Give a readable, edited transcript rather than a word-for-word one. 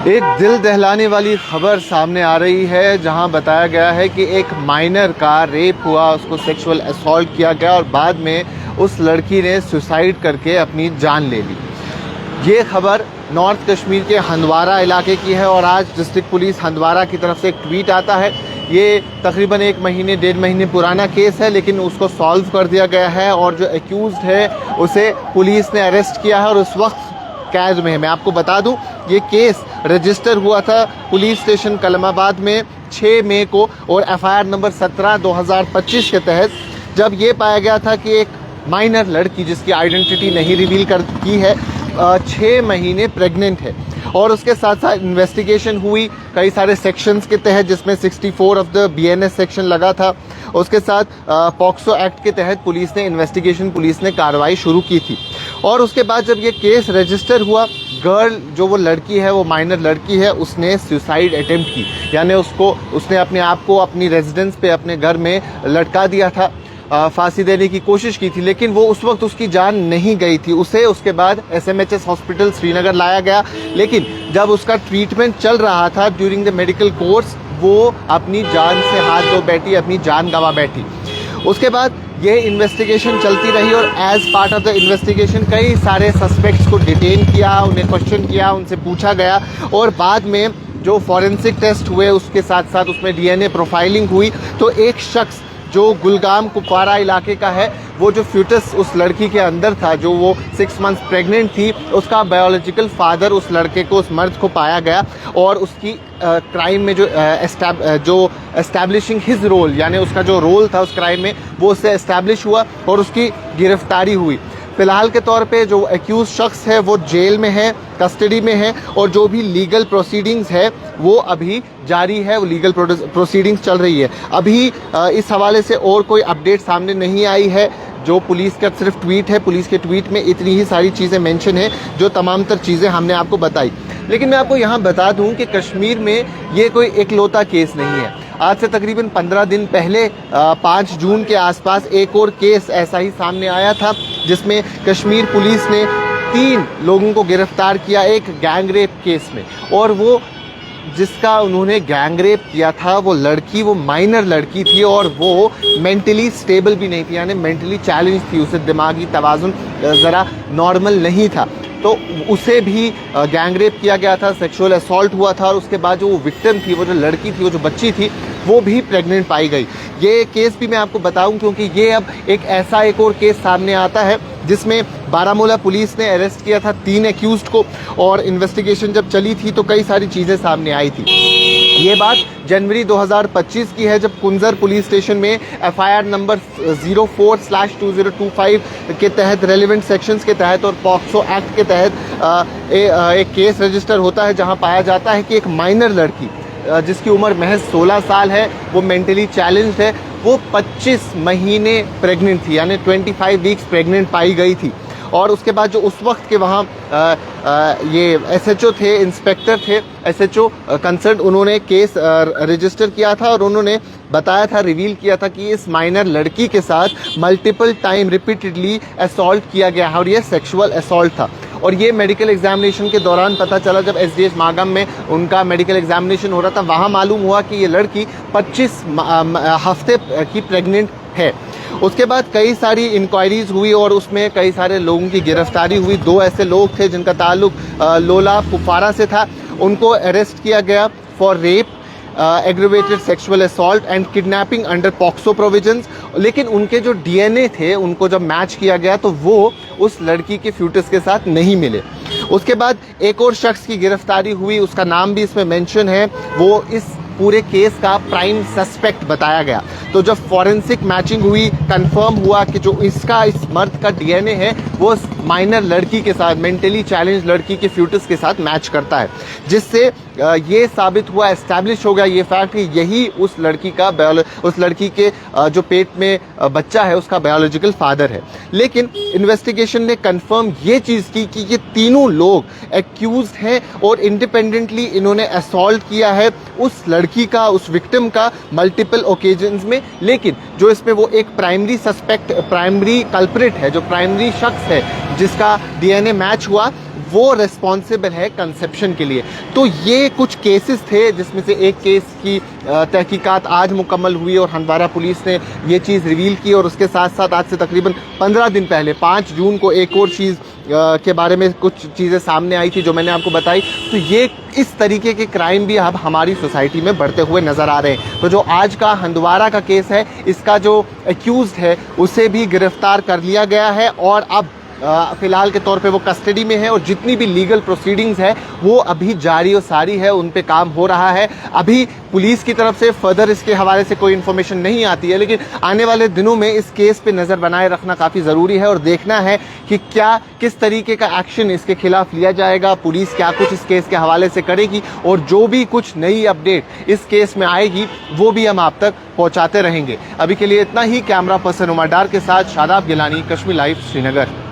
एक दिल दहलाने वाली खबर सामने आ रही है, जहां बताया गया है कि एक माइनर का रेप हुआ, उसको सेक्सुअल असॉल्ट किया गया और बाद में उस लड़की ने सुसाइड करके अपनी जान ले ली। ये खबर नॉर्थ कश्मीर के हंदवारा इलाके की है और आज डिस्ट्रिक्ट पुलिस हंदवारा की तरफ से एक ट्वीट आता है। ये तकरीबन 1-1.5 महीने पुराना केस है, लेकिन उसको सॉल्व कर दिया गया है और जो एक्यूज्ड है उसे पुलिस ने अरेस्ट किया है और उस वक्त कैद में है। मैं आपको बता दूं, ये केस रजिस्टर हुआ था पुलिस स्टेशन कलमाबाद में 6 मई को और एफआईआर नंबर 17/2025 के तहत, जब ये पाया गया था कि एक माइनर लड़की जिसकी आइडेंटिटी नहीं रिवील की है 6 महीने प्रेग्नेंट है। और उसके साथ साथ इन्वेस्टिगेशन हुई कई सारे सेक्शंस के तहत, जिसमें 64 ऑफ द BNS सेक्शन लगा था। उसके साथ पॉक्सो एक्ट के तहत पुलिस ने कार्रवाई शुरू की थी। और उसके बाद जब ये केस रजिस्टर हुआ, गर्ल जो वो लड़की है, वो माइनर लड़की है, उसने सुसाइड अटेम्प्ट की, यानी उसने अपने आप को अपनी रेजिडेंस पे, अपने घर में लटका दिया था, फांसी देने की कोशिश की थी, लेकिन वो उस वक्त उसकी जान नहीं गई थी। उसे उसके बाद SMHS हॉस्पिटल श्रीनगर लाया गया, लेकिन जब उसका ट्रीटमेंट चल रहा था ड्यूरिंग द मेडिकल कोर्स, वो अपनी जान से हाथ धो बैठी, अपनी जान गंवा बैठी। उसके बाद ये इन्वेस्टिगेशन चलती रही और as part of the investigation कई सारे सस्पेक्ट्स को डिटेन किया, उन्हें क्वेश्चन किया, उनसे पूछा गया और बाद में जो फॉरेंसिक टेस्ट हुए उसके साथ साथ उसमें DNA प्रोफाइलिंग हुई। तो एक शख्स जो गुलगाम कुपवारा इलाके का है, वो जो फ्यूटस उस लड़की के अंदर था, जो वो 6 मंथ्स प्रेग्नेंट थी, उसका बायोलॉजिकल फादर उस लड़के को, उस मर्द को पाया गया और उसकी क्राइम में जो एस्टैब्लिशिंग हिज रोल, यानी उसका जो रोल था उस क्राइम में, वो उससे एस्टैब्लिश हुआ और उसकी गिरफ्तारी हुई। फिलहाल के तौर पे जो एक्यूज शख्स है वो जेल में है, कस्टडी में है और जो भी लीगल प्रोसीडिंग्स है वो अभी जारी है, वो लीगल प्रोसीडिंग्स चल रही है। अभी इस हवाले से और कोई अपडेट सामने नहीं आई है। जो पुलिस का सिर्फ ट्वीट है, पुलिस के ट्वीट में इतनी ही सारी चीज़ें मेंशन है जो तमाम तर चीज़ें हमने आपको बताई। लेकिन मैं आपको यहाँ बता दूँ कि कश्मीर में ये कोई एकलौता केस नहीं है। आज से तकरीबन 15 दिन पहले 5 जून के आसपास एक और केस ऐसा ही सामने आया था, जिसमें कश्मीर पुलिस ने 3 लोगों को गिरफ्तार किया एक गैंग रेप केस में। और वो जिसका उन्होंने गैंग रेप किया था, वो लड़की, वो माइनर लड़की थी और वो मेंटली स्टेबल भी नहीं थी, यानी मेंटली चैलेंज थी, उसे दिमागी तवाज़ुन ज़रा नॉर्मल नहीं था। तो उसे भी गैंग रेप किया गया था, सेक्सुअल असॉल्ट हुआ था और उसके बाद जो वो विक्टिम थी, वो जो लड़की थी, वो जो बच्ची थी, वो भी प्रेग्नेंट पाई गई। ये केस भी मैं आपको बताऊं क्योंकि ये अब एक और केस सामने आता है जिसमें बारामूला पुलिस ने अरेस्ट किया था 3 एक्यूज्ड को और इन्वेस्टिगेशन जब चली थी तो कई सारी चीज़ें सामने आई थी। ये बात जनवरी 2025 की है, जब कुंजर पुलिस स्टेशन में एफआईआर नंबर 04/2025 के तहत, रेलिवेंट सेक्शंस के तहत और पॉक्सो एक्ट के तहत एक केस रजिस्टर होता है, जहां पाया जाता है कि एक माइनर लड़की जिसकी उम्र महज 16 साल है, वो मेंटली चैलेंज्ड है, वो 25 महीने प्रेग्नेंट थी, यानी 25 वीक्स प्रेग्नेंट पाई गई थी। और उसके बाद जो उस वक्त के वहाँ ये SHO थे, इंस्पेक्टर थे, SHO कंसर्न, उन्होंने केस रजिस्टर किया था और उन्होंने बताया था, रिवील किया था कि इस माइनर लड़की के साथ मल्टीपल टाइम रिपीटेडली असॉल्ट किया गया है और ये सेक्सुअल असॉल्ट था। और ये मेडिकल एग्जामिनेशन के दौरान पता चला, जब SDH मागम में उनका मेडिकल एग्जामिनेशन हो रहा था, वहाँ मालूम हुआ कि ये लड़की 25 हफ्ते की प्रेग्नेंट है। उसके बाद कई सारी इंक्वायरीज हुई और उसमें कई सारे लोगों की गिरफ्तारी हुई। 2 ऐसे लोग थे जिनका ताल्लुक लोला कुपवारा से था, उनको अरेस्ट किया गया for rape, aggravated sexual assault and kidnapping under POCSO provisions. लेकिन उनके जो DNA थे, उनको जब मैच किया गया तो वो उस लड़की के फ्यूटस के साथ नहीं मिले। उसके बाद एक और शख्स की गिरफ्तारी हुई, उसका नाम भी इसमें मेंशन है, वो इस पूरे केस का प्राइम सस्पेक्ट बताया गया। तो जब फॉरेंसिक मैचिंग हुई, कंफर्म हुआ कि जो इस मर्द का DNA है वो माइनर लड़की के साथ, मेंटली चैलेंज लड़की के फ्यूटस के साथ मैच करता है, जिससे ये साबित हुआ, एस्टैब्लिश हो गया ये फैक्ट कि यही उस लड़की के जो पेट में बच्चा है उसका बायोलॉजिकल फादर है। लेकिन इन्वेस्टिगेशन ने कंफर्म ये चीज़ की कि ये तीनों लोग एक्यूज हैं और इंडिपेंडेंटली इन्होंने असॉल्ट किया है उस लड़की का, उस विक्टिम का मल्टीपल ओकेजन्स में। लेकिन जो इसमें वो एक प्राइमरी सस्पेक्ट, प्राइमरी कल्प्रिट है, जो प्राइमरी शख्स है जिसका DNA मैच हुआ, वो रिस्पॉन्सिबल है कंसेप्शन के लिए। तो ये कुछ केसेस थे जिसमें से एक केस की तहकीकात आज मुकम्मल हुई और हंदवाड़ा पुलिस ने ये चीज़ रिवील की, और उसके साथ साथ आज से तकरीबन 15 दिन पहले 5 जून को एक और चीज़ के बारे में कुछ चीज़ें सामने आई थी जो मैंने आपको बताई। तो ये इस तरीके के क्राइम भी अब हमारी सोसाइटी में बढ़ते हुए नज़र आ रहे हैं। तो जो आज का हंदवाड़ा का केस है, इसका जो एक्यूज्ड है उसे भी गिरफ्तार कर लिया गया है और अब फिलहाल के तौर पे वो कस्टडी में है, और जितनी भी लीगल प्रोसीडिंग्स है वो अभी जारी और सारी है, उन पे काम हो रहा है। अभी पुलिस की तरफ से फर्दर इसके हवाले से कोई इन्फॉर्मेशन नहीं आती है, लेकिन आने वाले दिनों में इस केस पे नज़र बनाए रखना काफ़ी ज़रूरी है और देखना है कि क्या किस तरीके का एक्शन इसके खिलाफ लिया जाएगा, पुलिस क्या कुछ इस केस के हवाले से करेगी, और जो भी कुछ नई अपडेट इस केस में आएगी वो भी हम आप तक पहुँचाते रहेंगे। अभी के लिए इतना ही। कैमरा पर्सन उमर डार के साथ शादाब गिलानी, कश्मीर लाइव, श्रीनगर।